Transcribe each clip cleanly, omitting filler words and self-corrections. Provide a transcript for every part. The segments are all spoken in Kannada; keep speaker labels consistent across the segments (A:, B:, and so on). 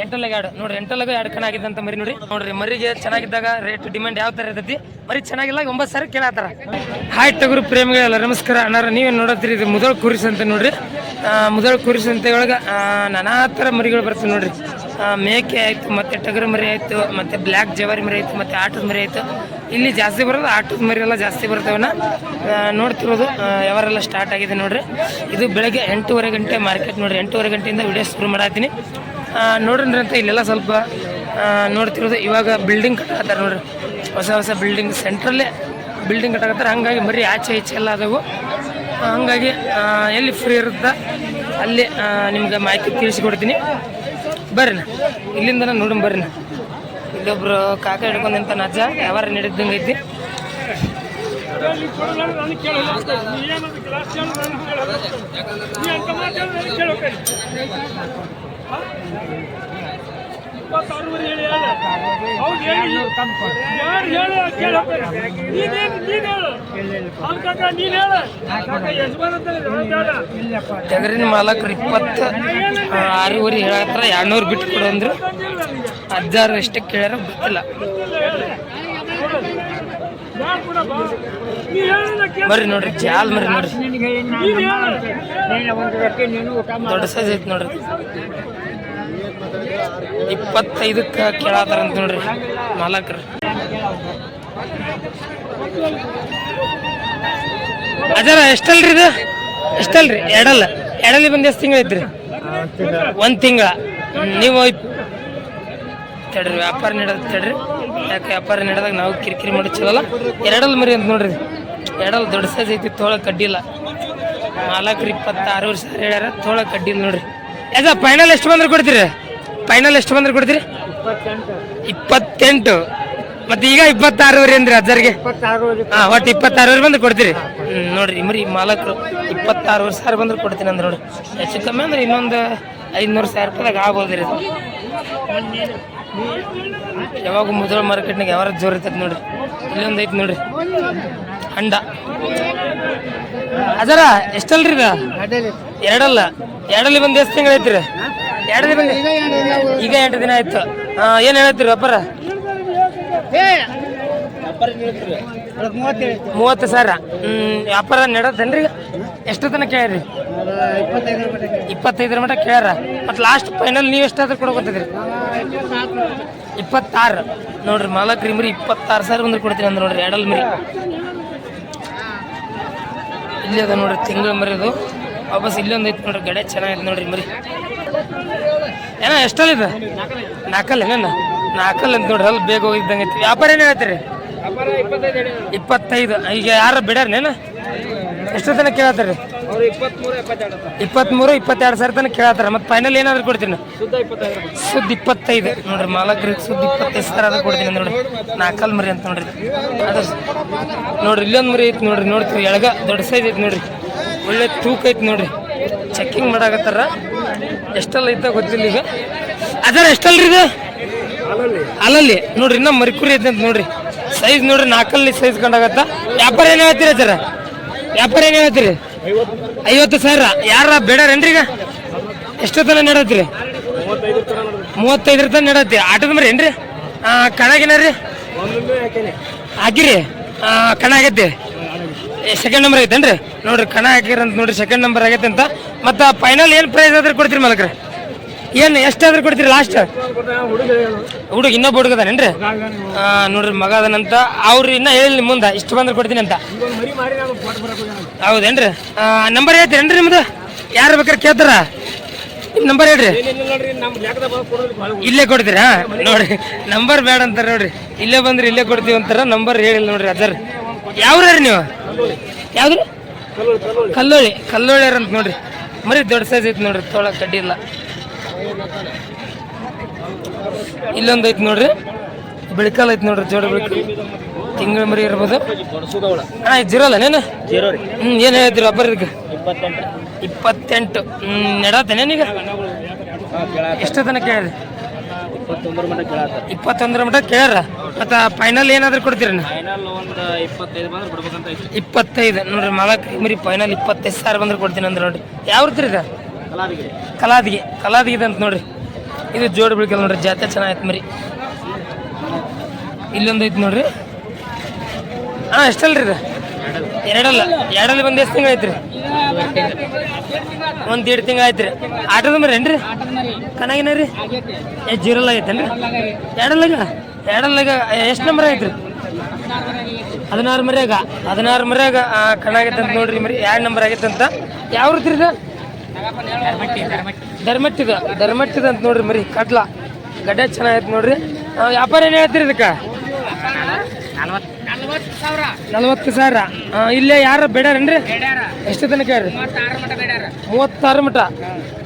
A: ಎಂಟಲ್ಲಾಗ ಎರಡು ನೋಡ್ರಿ, ಎಂಟಲ್ಲಾಗ ಎರಡು ಕಣ ಆಗಿದ್ದಂತ ಮರಿ ನೋಡ್ರಿ ಮರಿಗೆ ಚೆನ್ನಾಗಿದ್ದಾಗ ರೇಟ್ ಡಿಮ್ಯಾಂಡ್ ಯಾವ ತರ ಇರ್ತೈತಿ. ಮರಿ ಚೆನ್ನಾಗಿಲ್ಲ 9,000 ಕೇಳತ್ತಾರ. ಹಾಯ್ ಟಗರು ಪ್ರೇಮಿಗಳೆಲ್ಲ ನಮಸ್ಕಾರ ಅಣ್ಣಾರ. ನೀವೇನು ನೋಡತ್ತೀರಿ, ಇದು ಮುದೋಳ ಕುರಿಸ್ ಅಂತ ನೋಡ್ರಿ. ಮುದೋಳ ಕುರಿಸ್ ಅಂತ ಒಳಗೆ ನಾನಾ ಥರ ಮರಿಗಳು ಬರ್ತವೆ ನೋಡ್ರಿ. ಮೇಕೆ ಆಯಿತು, ಮತ್ತು ಟಗರು ಮರಿ ಆಯಿತು, ಮತ್ತು ಬ್ಲ್ಯಾಕ್ ಜವಾರಿ ಮರಿ ಆಯಿತು, ಮತ್ತು ಆಟದ ಮರಿ ಆಯಿತು. ಇಲ್ಲಿ ಜಾಸ್ತಿ ಬರೋದು ಆಟದ ಮರಿ ಎಲ್ಲ ಜಾಸ್ತಿ ಬರ್ತವನ್ನ ನೋಡ್ತಿರೋದು. ಯಾವಾರೆಲ್ಲ ಸ್ಟಾರ್ಟ್ ಆಗಿದೆ ನೋಡ್ರಿ. ಇದು ಬೆಳಗ್ಗೆ 8:30 ಗಂಟೆ ಮಾರ್ಕೆಟ್ ನೋಡ್ರಿ. 8:30 ಗಂಟೆಯಿಂದ ವಿಡಿಯೋ ಶುರು ಮಾಡತ್ತೀನಿ ನೋಡ್ರಿ ಅಂತ. ಇಲ್ಲೆಲ್ಲ ಸ್ವಲ್ಪ ನೋಡ್ತಿರೋದು. ಇವಾಗ ಬಿಲ್ಡಿಂಗ್ ಕಟ್ಟಾಕತ್ತಾರೆ ನೋಡ್ರಿ, ಹೊಸ ಬಿಲ್ಡಿಂಗ್ ಸೆಂಟ್ರಲ್ಲೇ ಬಿಲ್ಡಿಂಗ್ ಕಟ್ಟಾಕತ್ತಾರೆ. ಹಂಗಾಗಿ ಮರಿ ಆಚೆ ಈಚೆ ಎಲ್ಲ ಅದಾವು. ಹಂಗಾಗಿ ಎಲ್ಲಿ ಫ್ರೀ ಇರುತ್ತೆ ಅಲ್ಲಿ ನಿಮ್ಗೆ ಮಾಹಿತಿ ತಿಳಿಸಿಕೊಡ್ತೀನಿ. ಬರ್ರಿ ಇಲ್ಲಿಂದ ನೋಡಿ ಬರ್ರಿ. ಇಲ್ಲೊಬ್ರು ಕಾಕ ಹಿಡ್ಕೊಂಡಂತ ನಜ್ಜ ಯಾವಾರ ನಡೆದಂಗೆ ಐತಿ. ಟಗರಿನ ಮಾಲಕರು 26.5 ಹೇಳತ್ತಾರ. 200 ಬಿಟ್ಟು ಕೊಡು ಅಂದ್ರು. 16 ಎಷ್ಟಕ್ಕೆ ಕೇಳ್ಯಾರ ಗೊತ್ತಿಲ್ಲ. ಬರ್ರಿ ನೋಡ್ರಿ ಜಾಲ್ ಮರಿ ನೋಡ್ರಿ, ದೊಡ್ಡ ಸೈಜ್ ಐತಿ ನೋಡ್ರಿ. 25ಕ್ಕೆ ಕೇಳತ್ತಾರಂತ ನೋಡ್ರಿ ಮಾಲಕರು. ಅಜರ ಎಷ್ಟಲ್ರಿ ಇದು? ಎಷ್ಟಲ್ರಿ? ಎಡಲಿ ಬಂದು ಎಷ್ಟು ತಿಂಗಳು ಐತ್ರಿ? 1 ತಿಂಗಳ. ನೀವು ತಡ್ರಿ ವ್ಯಾಪಾರ ನೀಡೋದು ತಡ್ರಿ. ಯಾಕೆ ವ್ಯಾಪಾರ ನೀಡಿದಾಗ ನಾವು ಕಿರಿಕಿರಿ ಮಾಡಿ ಚಲೋಲ್ಲ. ಎರಡಲ್ಲಿ ಮರಿ ಅಂತ ನೋಡ್ರಿ. ಎರಡಲ್ಲಿ ದೊಡ್ಡ ಸೈಜ್ ಐತಿ, ತೋಳ ಕಡ್ಡಿಲ್ಲ. ಮಾಲಕರು 26,000 ಹೇಳ್ಯಾರ, ತೋಳ ಕಡ್ಡಿಲ್ಲ ನೋಡ್ರಿ. ಯಾಕ ಫೈನಲ್ ಎಷ್ಟು ಬಂದ್ರೆ ಕೊಡ್ತೀರಿ? ಫೈನಲ್ ಎಷ್ಟು ಬಂದ್ರೆ ಕೊಡ್ತೀರಿ? 28. ಮತ್ತೆ ಈಗ 26 ಅಂದ್ರಿ ಹಜಾರ್ಗೆ. ಒಟ್ಟು 26 ಬಂದ್ರೆ ಕೊಡ್ತೀರಿ. ನೋಡ್ರಿ ಮರಿ ಮಾಲಕರು 26,000 ಬಂದ್ರೆ ಕೊಡ್ತೀನಿ ಅಂದ್ರೆ ನೋಡ್ರಿ. ಹೆಚ್ಚು ಕಮ್ಮಿ ಅಂದ್ರೆ ಇನ್ನೊಂದು 500,000 ರೂಪಾಯಿದಾಗ ಆಗ್ಬೋದ್ರಿ. ಯಾವಾಗ ಮುದೋಳ ಮಾರ್ಕೆಟ್ನಾಗ ಯಾವಾಗ ಜೋರ್ ಇರ್ತೈತಿ ನೋಡ್ರಿ. ಇಲ್ಲೊಂದು ಐತಿ ನೋಡ್ರಿ ಅಂಡ. ಅದರ ಎಷ್ಟಲ್ರಿ ಇದು? ಎರಡಲ್ಲಿ ಬಂದು ಎಷ್ಟು ತಿಂಗಳು ಐತ್ರಿ? ಎರಡಲ್ಲಿ ಬಂದು ಈಗ 8 ದಿನ ಆಯ್ತು. ಏನು ಹೇಳ್ತೀರಿ ವ್ಯಾಪಾರ? 30,000. ವ್ಯಾಪಾರ ನಡೆತೇನ್ರಿ? ಎಷ್ಟು ತನಕ ಕೇಳ್ರಿ? 25 ಮಟ್ಟ ಕೇಳ್ಯಾರ. ಮತ್ತು ಲಾಸ್ಟ್ ಫೈನಲ್ ನೀವು ಎಷ್ಟಾದ್ರೂ ಕೊಡೋಕತ್ತಿದ್ರಿ? 26 ನೋಡ್ರಿ. ಮಾಲಕ್ರಿ ಮರಿ 26,000 ಬಂದ್ರೆ ಕೊಡ್ತೀನಿ ಅಂದ್ರೆ ನೋಡ್ರಿ. ಎರಡಲ್ಲಿ ಮರಿ ಇಲ್ಲಿ ಅದ ನೋಡ್ರಿ, ತಿಂಗಳ ಮರಿ ಅದು. ವಾಪಸ್ ಇಲ್ಲೊಂದು ಐತಿ ನೋಡ್ರಿ, ಗಡೆ ಚೆನ್ನಾಗೈತೆ ನೋಡ್ರಿ ಮರಿ. ಏನೋ ಎಷ್ಟಲ್ಲಿದೆ? 4 ಏನೇನು 4 ಅಂತ ನೋಡ್ರಿ. ಅಲ್ಲಿ ಬೇಗ ಹೋಗಿದ್ದಂಗೆ ಐತಿ. ವ್ಯಾಪಾರ ಏನು ಹೇಳ್ತೀರಿ? 25. ಈಗ ಯಾರು ಬಿಡ್ಯಾರೇನು? ಎಷ್ಟು ತನಕ ಕೇಳತ್ತಾರೆ? 23-22,000 ತನಕ ಕೇಳತ್ತಾರ. ಮತ್ತು ಫೈನಲ್ ಏನಾದ್ರು ಕೊಡ್ತೀನಿ? ಸುದ್ದ 25 ನೋಡ್ರಿ. ಮಾಲಕರಿಗೆ ಸುದ್ದ 25,000 ಆದ್ರೂ ಕೊಡ್ತೀನಿ ಅಂದ್ರೆ ನೋಡ್ರಿ. 4 ಮರಿ ಅಂತ ನೋಡ್ರಿ. ಅದ್ರ ನೋಡ್ರಿ ಇಲ್ಲೊಂದು ಮರಿ ಐತಿ ನೋಡ್ರಿ. ನೋಡ್ತೀವಿ ಎಳಗ ದೊಡ್ಡ ಸೈಜ್ ಐತಿ ನೋಡ್ರಿ. ಒಳ್ಳೆ ತೂಕ ಐತಿ ನೋಡ್ರಿ. ಚೆಕ್ಕಿಂಗ್ ಮಾಡಾಕತ್ತಾರ. ಎಷ್ಟಲ್ಲ ಐತ ಗೊತ್ತಿಲ್ಲ ಈಗ. ಅದರ ಎಷ್ಟಲ್ರಿ ಇದು? ಅಲ್ಲಲ್ಲಿ ನೋಡ್ರಿ ಇನ್ನೂ ಮರಿಕುರಿ ಐತೆ ಅಂತ ನೋಡ್ರಿ. ಸೈಜ್ ನೋಡ್ರಿ 4 ಸೈಜ್ ಕಂಡಾಗತ್ತ. ವ್ಯಾಪಾರ ಏನು ಹೇಳ್ತೀರಿ ಸರ? ವ್ಯಾಪಾರ ಏನು ಹೇಳ್ತೀರಿ? 50,000. ಯಾರ ಬೇಡಾರೇನ್ರಿ ಈಗ? ಎಷ್ಟು ತನ ನಡತ್ರಿ? 35 ತನ ನಡತ್ತಿ. ಆಟದ ಮರಿ ಏನ್ರಿ? ಕಣಾಗಿನ ರೀ ಹಾಕಿರಿ? ಕಣ ಆಗೈತಿ. ಸೆಕೆಂಡ್ ನಂಬರ್ ಐತೇನ್ರಿ? ನೋಡ್ರಿ ಕಣ ಹಾಕಿರಂತ ನೋಡ್ರಿ. ಸೆಕೆಂಡ್ ನಂಬರ್ ಆಗೈತೆ ಅಂತ. ಮತ್ತು ಫೈನಲ್ ಏನು ಪ್ರೈಸ್ ಆದ್ರೆ ಕೊಡ್ತೀರಿ ಮಾಲಕ್ರೆ? ಏನು ಎಷ್ಟಾದ್ರೂ ಕೊಡ್ತೀರಿ ಲಾಸ್ಟ್? ಹುಡುಗ ಇನ್ನೊಬ್ಬ ಹುಡುಗದಾನೇನ್ರಿ? ನೋಡ್ರಿ ಮಗ ಅದನಂತ. ಅವ್ರು ಇನ್ನೂ ಹೇಳಿ ಮುಂದೆ ಇಷ್ಟು ಬಂದ್ರೆ ಕೊಡ್ತೀನಿ ಅಂತ. ಹೌದೇನ್ರಿ? ನಂಬರ್ ಹೇಳ್ತೀರೇನ್ರಿ ನಿಮ್ದು? ಯಾರು ಬೇಕಾರೆ ಕೇಳ್ತಾರ? ನಿಮ್ಮ ನಂಬರ್ ಹೇಳ್ರಿ. ಇಲ್ಲೇ ಕೊಡ್ತೀರಾ? ನೋಡ್ರಿ ನಂಬರ್ ಬೇಡ ಅಂತಾರೆ ನೋಡ್ರಿ. ಇಲ್ಲೇ ಬಂದ್ರೆ ಇಲ್ಲೇ ಕೊಡ್ತೀವಿ ಅಂತಾರ. ನಂಬರ್ ಹೇಳಿಲ್ಲ ನೋಡ್ರಿ ಅಜರ್. ಯಾವ್ರಿ ನೀವು? ಯಾವ್ದ್ರಿ? ಕಲ್ಲೋಳಿ ಅಂತ ನೋಡ್ರಿ. ಮರಿ ದೊಡ್ಡ ಸೈಜ್ ಐತಿ ನೋಡ್ರಿ. ತೋಳ ಕಡ್ಡಿ ಇಲ್ಲ. ಇಲ್ಲೊಂದು ಐತಿ ನೋಡ್ರಿ, ಬೆಳಕಾಲ ಐತಿ ನೋಡ್ರಿ. ಜೋಡ ಬೆಳಕು ತಿಂಗಳ ಮರಿ ಇರ್ಬೋದು. ಜಿರೋಲ್ಲ ನೇನು? ಏನು ಹೇಳ್ತೀರಿ ವ್ಯಾಪಾರ? 28 ನಡತ್ತೇನೇನೀಗ? ಎಷ್ಟು ತನಕ ಕೇಳ್ರಿ? 21 ಮಟ್ಟ ಕೇಳ್ಯಾರ. ಮತ್ತು ಫೈನಲ್ ಏನಾದ್ರು ಕೊಡ್ತೀರಿ? 25 ನೋಡ್ರಿ. ಮಾಲಕ್ ಮರಿ ಫೈನಲ್ 25,000 ಬಂದ್ರೆ ಕೊಡ್ತೀನಿ ಅಂದ್ರೆ ನೋಡ್ರಿ. ಯಾವ ರೀತಿ ಇದು? ಕಲಾದಿಗೆ ಅಂತ ನೋಡ್ರಿ. ಇದು ಜೋಡಿ ಬಿಳಿಕಲ್ ನೋಡ್ರಿ, ಜಾತ್ರೆ ಚೆನ್ನಾಗೈತೆ ಮರಿ. ಇಲ್ಲೊಂದು ಐತಿ ನೋಡ್ರಿ. ಎಷ್ಟಲ್ರಿ ಇದು? ಎರಡಲ್ಲಿ ಬಂದು ಎಷ್ಟು ತಿಂಗಳು ಐತ್ರಿ? 1.5 ತಿಂಗಳು ಐತ್ರಿ. ಆಟದ ಮರಿ ಏನ್ರಿ? ಕನಾಗಿನ ರೀ ಜೀರಲ್ಲ ಆಗೈತೇನ್ರಿ? ಎರಡಲ್ಲಾಗ ಎಷ್ಟು ನಂಬರ್ ಐತ್ರಿ? 16 ಮರ್ಯಾಗ ಕಣಾಗೈತೆ ಅಂತ ನೋಡ್ರಿ ಮರಿ. 2 ನಂಬರ್ ಆಗೈತೆ ಅಂತ. ಯಾವ ರೀತಿ ಇದು? ಧರ್ಮಟ್ಟಿದ ಅಂತ ನೋಡ್ರಿ ಮರಿ. ಗಡ್ಡೆ ಚೆನ್ನಾಗೈತೆ ನೋಡ್ರಿ. ವ್ಯಾಪಾರ ಏನು ಹೇಳ್ತೀರಿ ಇದಕ್ಕೆ? 40,000. ಇಲ್ಲೇ ಯಾರು ಬೇಡಾರೇನ್ರಿ? ಎಷ್ಟು ತನಕ ಹೇಳ್ರಿ? 36 ಮಟ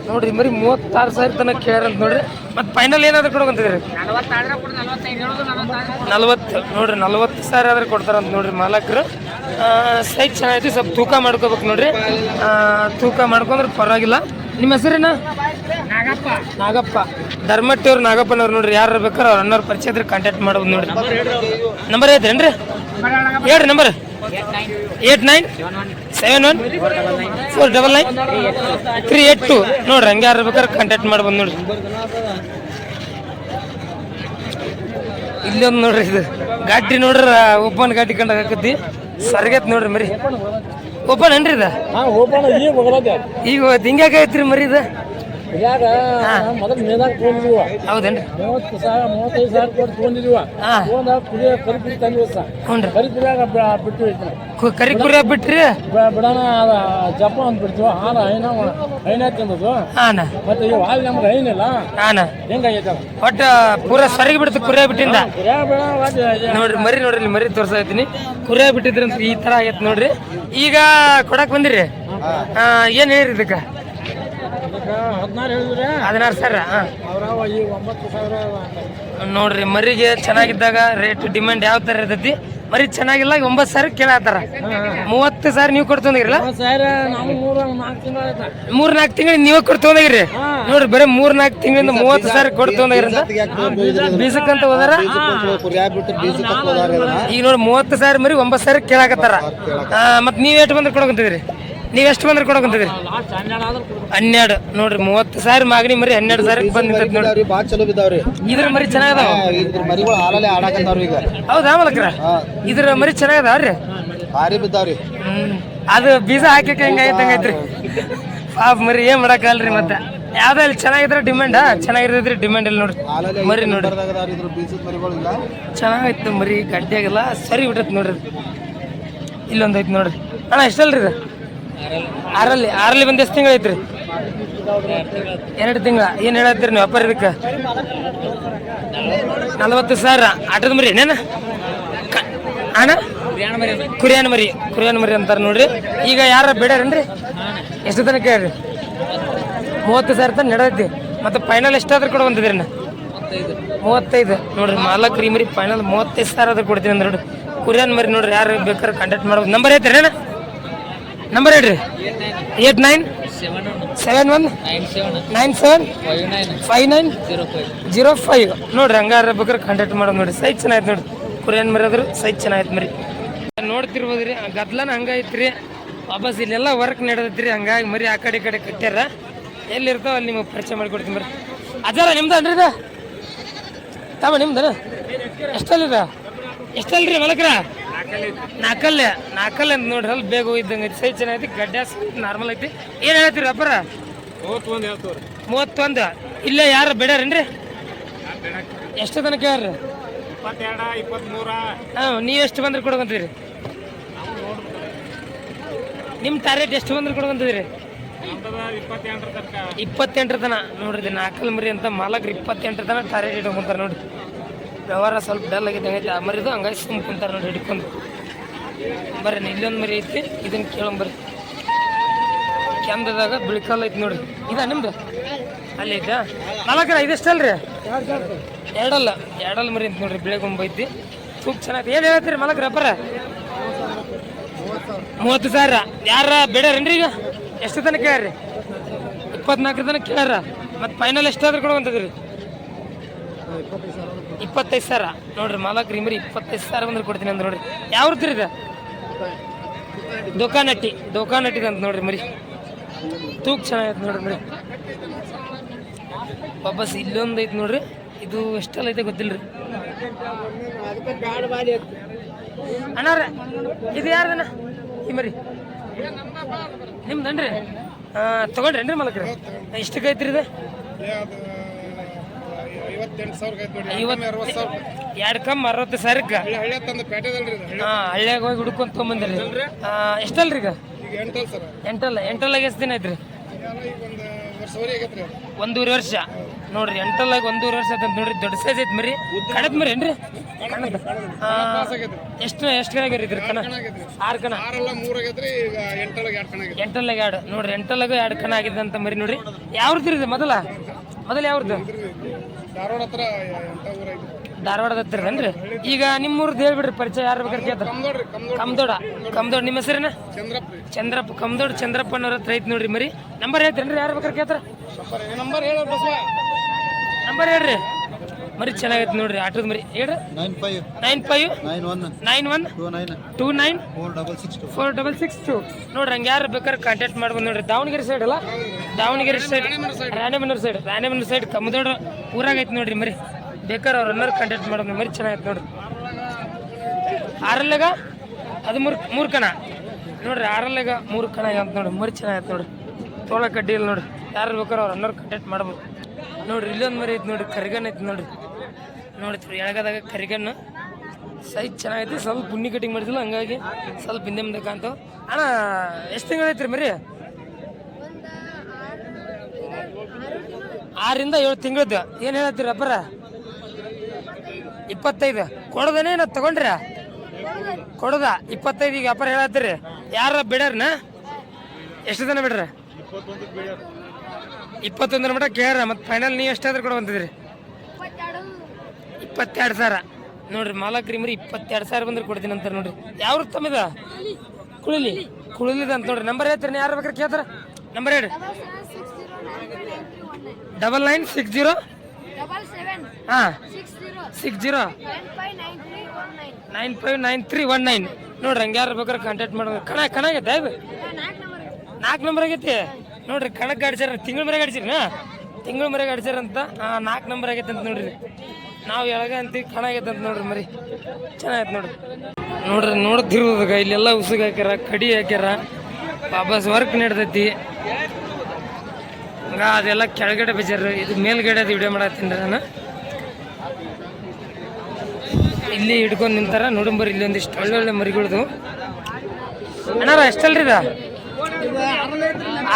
A: ನೋಡ್ರಿ ಮರಿ. 36,000 ತನಕ ಕೇಳ್ರಂತ ನೋಡ್ರಿ. ಮತ್ತೆ ಫೈನಲ್ ಏನಾದ್ರು ಕೊಡೋಕಂತಿದ್ರಿ? 40 ನೋಡ್ರಿ. 40,000 ಆದ್ರೆ ಕೊಡ್ತಾರಂತ ನೋಡ್ರಿ ಮಾಲಕರು. ಸೈಜ್ ಚೆನ್ನಾಗೈತಿ. ಸ್ವಲ್ಪ ತೂಕ ಮಾಡ್ಕೋಬೇಕು ನೋಡ್ರಿ. ತೂಕ ಮಾಡ್ಕೊಂಡ್ರೆ ಪರವಾಗಿಲ್ಲ. ನಿಮ್ಮ ಹೆಸರೇನ? ನಾಗಪ್ಪ. ಧರ್ಮಟ್ಟಿಯವ್ರು ನಾಗಪ್ಪನವ್ರು ನೋಡ್ರಿ. ಯಾರು ಬೇಕಾದ್ರೆ ಅವ್ರ ಅಣ್ಣವ್ರ ಪರಿಚಯ ಇದ್ರೆ ಕಾಂಟ್ಯಾಕ್ಟ್ ಮಾಡ್ಬೋದು ನೋಡ್ರಿ. ನಂಬರ್ ಐತ್ರೇನ್ರಿ? ಹೇಳ್ರಿ ನಂಬರ್. 8971494382 ನೋಡ್ರಿ. ಹಂಗೆ ಯಾರು ಬೇಕಾದ್ರೆ ಕಾಂಟ್ಯಾಕ್ಟ್ ಮಾಡ್ಬೋದು ನೋಡ್ರಿ. ಇಲ್ಲೊಂದು ನೋಡ್ರಿ, ಇದು ಗಾಡಿ ನೋಡ್ರಿ. ಓಪನ್ ಗಾಡಿ ಕಂಡಾಗ ಹಾಕತ್ತಿ ಸರ್ಗತ್ ನೋಡ್ರಿ ಮರಿ. ಓಪನ್ ಏನ್ರಿ ಇದು? ಈಗ ಹಿಂಗ್ಯಾಕ ಐತ್ರಿ ಮರಿ ಇದು? ಹೌದೇನ್ರಿ?
B: 35,000 ಕೊಟ್ಟು ತೊಗೊಂಡಿದೀವ.
A: ಕರಿ ಕುರಿಯ ಬಿಟ್ರಿ
B: ಬಿಡೋಣ. ಜಪ್ಪ ಅಂತ ಬಿಡ್ತೀವ. ಹಾನ ಐನ ತಿಂದದು. ಮತ್ತೆ ಇವು ಹಾಲು ನಮ್ಗೆ ಐನಿಲ್ಲ. ಹೆಂಗಾಗೈತೆ
A: ಒಟ್ಟ ಪೂರ ಸರಿಗೆ ಬಿಡ್ತು ಕುರಿಯ ಬಿಟ್ಟಿಂದ ನೋಡ್ರಿ ಮರಿ. ನೋಡ್ರಿ ಮರಿ ತೋರ್ಸಾಯ್ತೀನಿ. ಕುರಿಯ ಬಿಟ್ಟಿದ್ರಂತ ಈ ತರ ಆಗೈತೆ ನೋಡ್ರಿ. ಈಗ ಕೊಡಕ್ ಬಂದಿರಿ. ಏನ್ ಹೇಳಿರಿ ಇದಕ್ಕೆ? 16,000. ನೋಡ್ರಿ ಮರಿಗೆ ಚೆನ್ನಾಗಿದ್ದಾಗ ರೇಟ್ ಡಿಮ್ಯಾಂಡ್ ಯಾವ ತರ ಇರ್ತೈತಿ. ಮರಿ ಚೆನ್ನಾಗಿಲ್ಲ 9,000 ಕೇಳತ್ತಾರ. 30,000 ನೀವು ಕೊಡ್ತೊಂದಿರಲ್ಲ? 3-4 ತಿಂಗಳು ನೀವೇ ಕೊಡ್ತೊಂದಿರಿ ನೋಡ್ರಿ. ಬರೀ 3-4 ತಿಂಗಳಿಂದ 30,000 ಕೊಡ್ತೊಂದಿರಂತ ಬೀಸಕ್ಕಂತ ಹೋದಾರ. ಈಗ ನೋಡಿ 30,000 ಮರಿ 9,000 ಕೇಳಾಕತ್ತಾರ. ಮತ್ ನೀವ್ ಎಷ್ಟು ಬಂದ್ರೆ ಕೊಡಕಂತಿದ್ರಿ? ನೀವ್ ಎಷ್ಟು ಬಂದ್ರೆ ಕೊಡಕಂತಿದ್ರಿ? 12 ನೋಡ್ರಿ. 30,000 ಮಾಗಣಿ ಮರಿ 12,000 ಬಂದ್ ನಿಂತೈತಿ ನೋಡ್ರಿ. ಇದ್ರ ಮರಿ ಚೆನ್ನಾಗದಾವ. ಹೌದಾ ಮಲಕ್ರ? ಇದ್ರ ಮರಿ ಚೆನ್ನಾಗದಾವ್ರಿ. ಅದು ಬೀಜ ಹಾಕಕ್ಕೆ ಹೆಂಗೈತಂಗೈತ್ರಿ ಪಾಪ ಮರಿ. ಏನ್ ಮಾಡಕ್ಕಲ್ರಿ. ಮತ್ತೆ ಯಾವ್ದ ಇಲ್ಲಿ ಚೆನ್ನಾಗಿದ್ರೆ ಡಿಮ್ಯಾಂಡ್, ಚೆನ್ನಾಗಿರ್ತೈತ್ರಿ ಡಿಮ್ಯಾಂಡ್ ಇಲ್ಲ ನೋಡ್ರಿ ಮರಿ. ನೋಡ್ರಿ ಚೆನ್ನಾಗೈತು ಮರಿ. ಗಡ್ಡೆಗೆಲ್ಲ ಸರಿ ಬಿಟ್ಟೈತಿ ನೋಡ್ರಿ. ಇಲ್ಲೊಂದು ಐತಿ ನೋಡ್ರಿ. ಅಣ್ಣ ಎಷ್ಟಲ್ರಿ ಇದು? 6 ಬಂದು ಎಷ್ಟು ತಿಂಗಳು ಐತ್ರಿ? 2 ತಿಂಗಳ. ಏನು ಹೇಳತ್ತೀರಿ ನೀವು ವ್ಯಾಪಾರ ಇದಕ್ಕೆ? 40,000 ಆಟದ ಮರಿ ಏನೇನ ಅಣ್ಣ? ಕುರಿಯಾನ ಮರಿ ಅಂತಾರೆ ನೋಡ್ರಿ. ಈಗ ಯಾರ ಬೇಡಾರೇನ್ರಿ? ಎಷ್ಟು ತನಕ ಹೇಳ್ರಿ? 30,000 ತನಕ ನಡೆದೈತಿ. ಮತ್ತೆ ಫೈನಲ್ ಎಷ್ಟಾದ್ರೂ ಕೊಡ ಬಂದಿದ್ರಿ? 35 ನೋಡ್ರಿ. ಮಾಲಕ್ ರೀ ಮರಿ ಫೈನಲ್ 35,000 ಆದ್ರೂ ಕೊಡ್ತೀನಿ ಅಂದ್ರೆ ನೋಡ್ರಿ. ಕುರಿಯಾನ ಮರಿ ನೋಡ್ರಿ. ಯಾರು ಬೇಕಾದ್ರೆ ಕಾಂಟ್ಯಾಕ್ಟ್ ಮಾಡ್ಬೋದು. ನಂಬರ್ ಐತ್ರಿ ಅಣ್ಣ? ನಂಬರ್ ಹೇಳ್ರಿ. 8971975905 ನೋಡ್ರಿ. ಹಂಗಾರ ಬೇಕಾದ್ರೆ ಕಾಂಟ್ಯಾಕ್ಟ್ ಮಾಡೋದು ನೋಡ್ರಿ. ಸೈಜ್ ಚೆನ್ನಾಗೈತೆ ನೋಡ್ರಿ. ಕುರಿಯನ್ ಮರಿ ಅದ್ರ ಸೈಜ್ ಚೆನ್ನಾಗೈತೆ ಮರಿ. ನೋಡ್ತಿರ್ಬೋದ್ರಿ ಗದ್ಲನ ಹಂಗೈತ್ರಿ. ವಾಪಸ್ ಇಲ್ಲೆಲ್ಲ ವರ್ಕ್ ನಡೆದೈತ್ರಿ. ಹಂಗಾಗಿ ಮರಿ ಆ ಕಡೆ ಕಟ್ಟ್ಯಾರ. ಎಲ್ಲಿರ್ತಾವ ಅಲ್ಲಿ ನಿಮಗೆ ಪರಿಚಯ ಮಾಡಿಕೊಡ್ತೀನಿ ಬರ್ರಿ. ಅಜ್ಜಾರ ನಿಮ್ದನ್ರಿ ಇದು? ತಮ್ಮ ನಿಮ್ದನ? ಎಷ್ಟಲ್ರಿ ಮಲಕ್ರ? 4 ಅಂತ ನೋಡ್ರಿ. ಅಲ್ಲಿ ಬೇಗ ಹೋಗಿದ್ದಂಗೆ ಐತಿ. ಸೈಜ್ ಚೆನ್ನಾಗೈತಿ. ಗಡ್ಡೆ ನಾರ್ಮಲ್ ಐತಿ. ಏನು ಹೇಳ್ತೀರಿ ವ್ಯಾಪಾರ? 31. ಇಲ್ಲೇ ಯಾರು ಬೇಡಾರೇನ್ರಿ? ಎಷ್ಟು ತನಕ ಹೇಳ್ರಿ? 22-23. ನೀವು ಎಷ್ಟು ಬಂದ್ರೆ ಕೊಡ್ಕೊಂತೀರಿ? ನಿಮ್ಮ ಟಾರ್ಗೆಟ್ ಎಷ್ಟು ಬಂದ್ರೆ ಕೊಡ್ಕೊಂತಿದ್ರಿ? 28 ತನ ನೋಡ್ರಿ. 4 ಮರಿ ಅಂತ ಮಾಲಕ್ರು 28 ತನ ಟಾರ್ಗೆಟ್ ಇಟ್ಕೊಂತಾರೆ ನೋಡ್ರಿ. ವ್ಯವಹಾರ ಸ್ವಲ್ಪ ಡಲ್ ಆಗಿದ್ದಂಗೈತಿ ಆ ಮರಿದು. ಹಂಗಾಗಿ ಸುಮ್ ಕುಂತಾರೆ ನೋಡ್ರಿ ಹಿಡ್ಕೊಂಡು. ಬರ್ರಿ ಇಲ್ಲೊಂದು ಮರಿ ಐತಿ. ಇದನ್ನ ಕೇಳಂಬರ್ರಿ. ಕೆಂದದಾಗ ಬಿಳಿಕಲ್ ಐತಿ ನೋಡ್ರಿ. ಇದ ನಿಮ್ದು? ಅಲ್ಲಿ ಐತಾ ಮಾಲಕ್ರ? ಇದೆಷ್ಟಲ್ರಿ? 2 ಮರಿ ಅಂತ ನೋಡ್ರಿ. ಬಿಳಿಗೊಂಬ ಐತಿ. ತೂಕ ಚೆನ್ನಾಗಿ. ಏನು ಹೇಳ್ತೀರಿ ಮಾಲಕ್ರ ವ್ಯಾಪಾರ? 30,000. ಯಾರ ಬೇಡಾರೇನ್ರಿ? ಈಗ ಎಷ್ಟು ತನಕ ಹೇಳ್ರಿ? 24 ತನಕ ಕೇಳ್ಯಾರ. ಮತ್ತು ಫೈನಲ್ ಎಷ್ಟಾದ್ರೂ ಕೊಡುವಂತದ್ರಿ? 25,000 ನೋಡ್ರಿ. ಮಾಲಕ್ರಿ ಮರಿ 25,000 ಬಂದ್ರೆ ಕೊಡ್ತೀನಿ ಅಂದ್ರೆ ನೋಡ್ರಿ. ಯಾವ ರೀತಿ ಇದೆ? ದೋಕಾನಟ್ಟಿ ಅಂತ ನೋಡ್ರಿ ಮರಿ. ತೂಕ ಚೆನ್ನಾಗೈತೆ ನೋಡ್ರಿ ಮರಿ. ವಾಪಸ್ ಇಲ್ಲೊಂದು ಐತೆ ನೋಡ್ರಿ, ಇದು ಎಷ್ಟೆಲ್ಲ ಐತೆ ಗೊತ್ತಿಲ್ರಿ ಅಣ್ಣಾರ. ಇದು ಯಾರ್ದನ ಈ ಮರಿ? ನಿಮ್ದನ್ರಿ? ತಗೊಂಡ್ರೇನ್ರಿ ಮಲಕ್ರಿ? ಎಷ್ಟಕ್ಕೆ ಐತ್ರಿ ಇದು? 2 ಕಮ್ 60,000ಕ್ಕೆ. ಹಳ್ಳಿಯಾಗ ಹೋಗಿ ಹುಡ್ಕೊಂಡ್ ತೊಗೊಂಬಂದ್ರಿ. ಎಷ್ಟಲ್ರಿ ಈಗ? 8 ಎಷ್ಟು ದಿನ ಐತ್ರಿ? 1.5 ವರ್ಷ ನೋಡ್ರಿ. 8 1.5 ವರ್ಷ ಅಂತ ನೋಡ್ರಿ. ದೊಡ್ಡ ಸೈಜ್ ಐತ್ ಮರಿ. ಕಣದ್ ಮರಿ ಏನ್ರಿ? ಎಷ್ಟು ಕಣ ಆಗ್ಯಾರ ಇದ್ರಿ ಕಣ? 6 ಕಣ. 8 2 ನೋಡ್ರಿ. 8 2 ಕಣ ಆಗಿದೆ ಅಂತ ಮರಿ ನೋಡ್ರಿ. ಯಾವ್ದು ಇದು? ಮೊದಲ ಯಾವ್ದು? ಧಾರವಾಡದ ಹತ್ತಿರನ್ರಿ? ಈಗ ನಿಮ್ಮೂರ್ದು ಹೇಳ್ಬಿಡ್ರಿ ಪರಿಚಯ, ಯಾರು ಬೇಕಾದ್ರೆ ಕೇಳ್ತಾರೆ. ಕಮ್ದೋಡ. ನಿಮ್ಮ ಹೆಸರೇನ? ಚಂದ್ರಪ್ಪ. ಚಂದ್ರಪ್ಪನವ್ರ ಹತ್ರ ಐತಿ ನೋಡ್ರಿ ಮರಿ. ನಂಬರ್ ಹೇಳ್ತೀರೇನ್ರಿ? ಯಾರು ಬೇಕಾದ್ರೆ ಕೇಳ್ತಾರ? ನಂಬರ್ ಹೇಳ್ರಿ. ಮರಿ ಚೆನ್ನಾಗೈತೆ ನೋಡ್ರಿ. ಆಟೋದ ಮರಿ ಹೇಳ್ರಿ. 9591292466 ನೋಡ್ರಿ. ಹಂಗೆ ಯಾರು ಬೇಕಾದ್ರೆ ಕಾಂಟ್ಯಾಕ್ಟ್ ಮಾಡ್ಬೋದು ನೋಡ್ರಿ. ದಾವಣಗೆರೆ ಸೈಡ್ ಅಲ್ಲ, ದಾವಣಗೆರೆ ಸೈಡ್, ರಾಣೆಬೆನ್ನೂರು ಸೈಡ್ ಕಮ್ಮದೋಡ ಊರಾಗ ಐತಿ ನೋಡ್ರಿ ಮರಿ. ಬೇಕಾದ್ರೆ ಅವ್ರ ಅನ್ನೋರು ಕಾಂಟ್ಯಾಕ್ಟ್ ಮಾಡೋದು. ಮರಿ ಚೆನ್ನಾಗೈತೆ ನೋಡ್ರಿ. 6 ಅದು 3 ಕಣ ನೋಡ್ರಿ. 6 3 ಕಣ ಅಂತ ನೋಡ್ರಿ. ಮರಿ ಚೆನ್ನಾಗೈತೆ ನೋಡ್ರಿ. ತೋಳ ಕಡ್ಡಿ ಇಲ್ಲ ನೋಡ್ರಿ. ಯಾರು ಬೇಕಾದ್ರೆ ಅವ್ರ ಅನ್ನೋರು ಕಾಂಟ್ಯಾಕ್ಟ್ ಮಾಡ್ಬೋದು ನೋಡ್ರಿ. ಇಲ್ಲೊಂದು ಮರಿ ಐತಿ ನೋಡ್ರಿ. ಕರಿಗನ್ ಐತಿ ನೋಡ್ರಿ. ನೋಡ್ತೀರಿ ಎಳಗದಾಗ ಕರಿಗನ್ನು ಸೈಜ್ ಚೆನ್ನಾಗೈತಿ. ಸ್ವಲ್ಪ ಪುಣ್ಣಿ ಕಟಿಂಗ್ ಮಾಡಿದಿಲ್ಲ, ಹಂಗಾಗಿ ಸ್ವಲ್ಪ ಹಿಂದೆ ಮುಂದೆ ಕಾಣ್ತಾವ. ಅಣ್ಣ ಎಷ್ಟು ತಿಂಗಳು ಐತ್ರಿ ಮರಿ? 6 ಇಂದ 7 ತಿಂಗಳದ್ದು. ಏನು ಹೇಳತ್ತೀರಿ ಅಬ್ಬರ? 25 ಕೊಡೋದನೇ ನಾ ತಗೊಂಡ್ರಿ? ಕೊಡೋದ 25 ಈಗ ವ್ಯಾಪಾರ ಹೇಳತ್ತೀರಿ. ಯಾರ ಬಿಡರ್ನ? ಎಷ್ಟು ಜನ ಬಿಡ್ರ? 21 ಮಟ್ಟ ಕೇಳ್ರ. ಮತ್ತು ಫೈನಲ್ ನೀವು ಎಷ್ಟಾದ್ರೂ ಕೊಡ ಬಂತಿದ್ರಿ? 22,000 ನೋಡ್ರಿ. ಮಾಲಕ್ರಿ ಮರಿ 22,000 ಬಂದ್ರೆ ಕೊಡ್ತೀನಿ ಅಂತಾರೆ ನೋಡ್ರಿ. ಯಾವ ತಮ್ಮಿದ? ಕುಳಿಲಿದ ಅಂತ ನೋಡ್ರಿ. ನಂಬರ್ ಹೇಳ್ತೀರಿ? ಯಾರು ಬೇಕಾದ್ರೆ ಕೇಳ್ತಾರ? ನಂಬರ್ ಹೇಳ್ರಿ. 9960 ಹಾಂ 60 959319 ನೋಡ್ರಿ. ಹಂಗೆ ಯಾರು ಬೇಕಾದ್ರೆ ಕಾಂಟ್ಯಾಕ್ಟ್ ಮಾಡ್ಬೇಕು. ಕಣ ಆಗೈತೆ ಅದು? 4 ನಂಬರ್ ಆಗೈತಿ ನೋಡ್ರಿ. ಕಣಕ್ಕೆ ಗಾಡಿಸ್ಯಾರ. ತಿಂಗಳ ಮರೆಗೆ ಗಾಡಿಸ್ಯಾರ ಅಂತ 4 ನಂಬರ್ ಆಗೈತೆ ಅಂತ ನೋಡ್ರಿ. ನಾವು ಎಳಗ ಅಂತೀವಿ, ಕಣ ಆಗೈತೆ ಅಂತ ನೋಡ್ರಿ ಮರಿ. ಚೆನ್ನಾಗೈತೆ ನೋಡ್ರಿ. ನೋಡ್ತಿರೋದಾಗ ಇಲ್ಲೆಲ್ಲ ಉಸುಗ ಹಾಕ್ಯಾರ, ಕಡಿ ಹಾಕ್ಯಾರ. ವಾಪಸ್ ವರ್ಕ್ ನಡ್ದೈತಿ. ಹಂಗ ಅದೆಲ್ಲ ಕೆಳಗಡೆ ಬೇಜಾರು. ಇದು ಮೇಲ್ಗಡೆ ಅದು ವಿಡಿಯೋ ಮಾಡತ್ತೀನಿ ನಾನು. ಇಲ್ಲಿ ಹಿಡ್ಕೊಂಡು ನಿಂತಾರ ನೋಡಂಬರಿ. ಇಲ್ಲಿ ಒಂದಿಷ್ಟು ಒಳ್ಳೊಳ್ಳೆ ಮರಿಗಳದು. ಅಣ್ಣಾರ ಎಷ್ಟಲ್ರಿ ಇದು?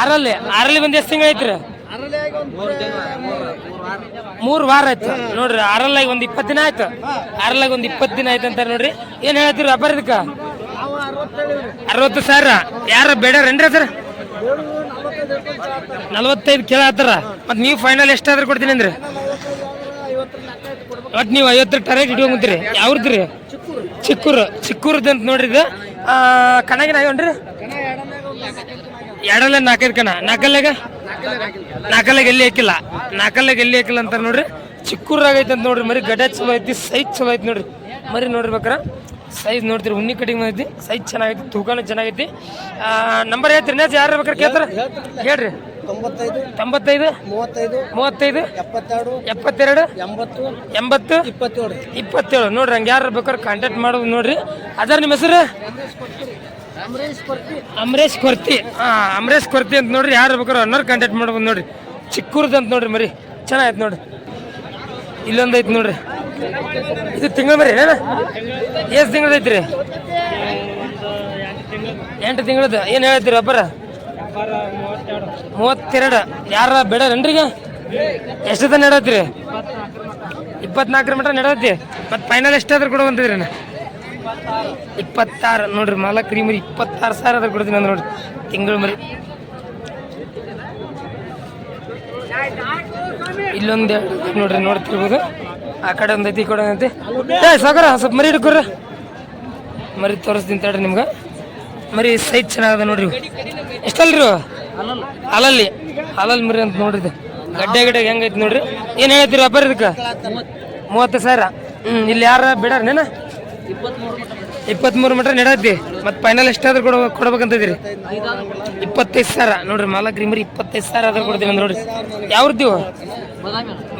A: 6 ಬಂದು ಎಷ್ಟು ತಿಂಗಳು ಐತ್ರಿ? 3 ವಾರ ಆಯ್ತು ನೋಡ್ರಿ. 6 ಒಂದು 20 ದಿನ ಆಯ್ತು. 6 ಒಂದು 20 ದಿನ ಆಯ್ತು ಅಂತಾರೆ ನೋಡ್ರಿ. ಏನು ಹೇಳ್ತೀರಿ ವ್ಯಾಪಾರ ಇದಕ್ಕೆ? 60,000. ಯಾರ ಬೇಡಾರೇನ್ರಿ ಸರ್? 45 ಕೇಳತ್ತಾರ. ಮತ್ತು ನೀವು ಫೈನಲ್ ಎಷ್ಟಾದ್ರೂ ಕೊಡ್ತೀನಿ ಅಂದ್ರಿ? ಒಟ್ಟು ನೀವು 50 ಟಾರ್ಗೆಟ್ ಇಟ್ಕೊಂಡ್ರಿ. ಯಾವ್ದ್ರಿ? ಚಿಕ್ಕೂರದ್ದು ಅಂತ ನೋಡ್ರಿ. ಇದು ಕಣಗಿನ ಆಗ್ಯಾವನ್ರಿ? 2 4 ಕಣ. 4 ಎಲ್ಲಿ ಹಾಕಿಲ್ಲ. 4 ಎಲ್ಲಿ ಹಾಕಿಲ್ಲ ಅಂತಾರೆ ನೋಡ್ರಿ. ಚಿಕ್ಕೂರಾಗೈತೆ ಅಂತ ನೋಡ್ರಿ ಮರಿ. ಗಡ್ಡೆ ಚಲೋ ಐತಿ, ಸೈಜ್ ಚಲೋ ಐತಿ ನೋಡ್ರಿ ಮರಿ. ನೋಡ್ರಿಬೇಕಾರ ಸೈಜ್ ನೋಡ್ತೀರಿ. ಉಣ್ಣಿ ಕಟಿಂಗ್ ಐತಿ, ಸೈಜ್ ಚೆನ್ನಾಗೈತಿ, ತೂಕನೂ ಚೆನ್ನಾಗೈತಿ. ನಂಬರ್ ಹೇಳ್ತೀರಿ? ಯಾರು ಬೇಕಾರೆ ಕೇಳ್ತಾರ? ಹೇಳ್ರಿ. 95 35 72 80 27 ನೋಡ್ರಿ. ಹಂಗೆ ಯಾರು ಬೇಕಾದ್ರೆ ಕಾಂಟ್ಯಾಕ್ಟ್ ಮಾಡೋದು ನೋಡ್ರಿ. ಅದರ ನಿಮ್ಮ ಹೆಸರು? ಅಮರೇಶ್ ಕೊರ್ತಿ. ಅಮರೇಶ್ ಕೊರ್ತಿ ಅಂತ ನೋಡ್ರಿ. ಯಾರು ಬೇಕಾದ್ರೆ ಅನ್ನೋರು ಕಾಂಟ್ಯಾಕ್ಟ್ ಮಾಡ್ಬೋದು ನೋಡ್ರಿ. ಚಿಕ್ಕೂರ್ದು ಅಂತ ನೋಡ್ರಿ ಮರಿ. ಚೆನ್ನಾಗೈತೆ ನೋಡ್ರಿ. ಇಲ್ಲೊಂದು ಐತಿ ನೋಡ್ರಿ. ಇದು ತಿಂಗಳ ಮರಿ ಏನ? ಎಷ್ಟು ತಿಂಗಳದ ಐತ್ರಿ? 8 ತಿಂಗಳದ. ಏನು ಹೇಳ್ತೀರಿ ಒಬ್ಬರ? 32. ಯಾರ ಬೇಡಾರೇನ್ರಿ? ಈಗ ಎಷ್ಟು ತನ ನಡತ್ರಿ? 24 ಮಟ್ಟ ನಡತ್ತಿ. ಮತ್ತು ಫೈನಲ್ ಎಷ್ಟಾದ್ರೂ ಕೊಡ ಬಂತಿದ್ರಿ? 26 ನೋಡ್ರಿ. ಮಾಲಕ್ರಿ ಮರಿ 26,000 ಅದ್ರ ಕೊಡ್ತೀನಿ ಅಂದ್ರೆ ನೋಡ್ರಿ. ತಿಂಗಳ ಮರಿ. ಇಲ್ಲೊಂದು ನೋಡ್ರಿ. ನೋಡ್ತಿರ್ಬೋದು. ಆ ಕಡೆ ಒಂದೈತಿ, ಈ ಕಡೆ ಒಂದೈತಿ. ಸಾಗರ ಸ್ವಲ್ಪ ಮರಿ ಹಿಡ್ಕೊಡ್ರ. ಮರಿ ತೋರಿಸ್ತೀನಿ ತಡ್ರಿ ನಿಮ್ಗೆ. ಮರಿ ಸೈಜ್ ಚೆನ್ನಾಗದ ನೋಡ್ರಿ. ಎಷ್ಟಲ್ರಿ? ಹಾಲಲ್ಲಿ ಮರಿ ಅಂತ ನೋಡ್ರಿ. ಗಡ್ಡೆ ಹೆಂಗೈತಿ ನೋಡ್ರಿ. ಏನು ಹೇಳ್ತೀರಿ ವ್ಯಾಪಾರ ಇದಕ್ಕೆ? 30,000. ಇಲ್ಲಿ ಯಾರ ಬಿಡಾರ ನೇನ? 23 ಮೀಟರ್ ನೆಡತ್ತಿ ಮತ್ತೆ ಫೈನಲ್ ಎಷ್ಟಾದ್ರೂ ಕೊಡ್ಬೇಕಂತಿದ್ದೀರಿ 25,000 ನೋಡ್ರಿ ಮಾಲಕ್ರಿ ಮರಿ 25,000 ಆದ್ರೂ ಕೊಡ್ತೀನಿ ನೋಡ್ರಿ. ಯಾವ್ರದ್ದೀವು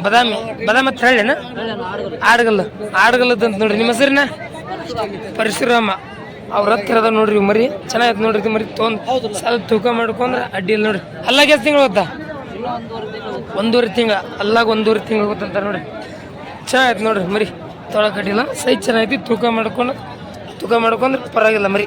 A: ಬದಾಮಿ ಹತ್ರ ಹೇಳೇನ ಆಡ್ಗಲ್ಲದಂತ ನೋಡ್ರಿ. ನಿಮ್ಮ ಹೆಸರಿನ ಪರಶುರಾಮ ಅವ್ರ ಹತ್ರ ಅದ ನೋಡ್ರಿ ಮರಿ ಚೆನ್ನಾಗೈತೆ ನೋಡ್ರಿ. ಮರಿ ತೊಗೊಂಡ್ ಸ್ವಲ್ಪ ತೂಕ ಮಾಡ್ಕೊಂಡ್ರೆ ಅಡ್ಡಿ ಇಲ್ಲ ನೋಡ್ರಿ. ಅಲ್ಲಾಗ ಎಷ್ಟು ತಿಂಗಳು ಗೊತ್ತಾ 1.5 ತಿಂಗಳ ಅಲ್ಲಾಗ 1.5 ತಿಂಗಳು ಗೊತ್ತಂತ ನೋಡ್ರಿ. ಚೆನ್ನಾಗೈತೆ ನೋಡ್ರಿ ಮರಿ ತೊಳಕಟ್ಟಿಲ್ಲ ಸೈಜ್ ಚೆನ್ನಾಗೈತಿ. ತೂಕ ಮಾಡ್ಕೊಂಡ್ರೆ ಪರವಾಗಿಲ್ಲ ಮರಿ.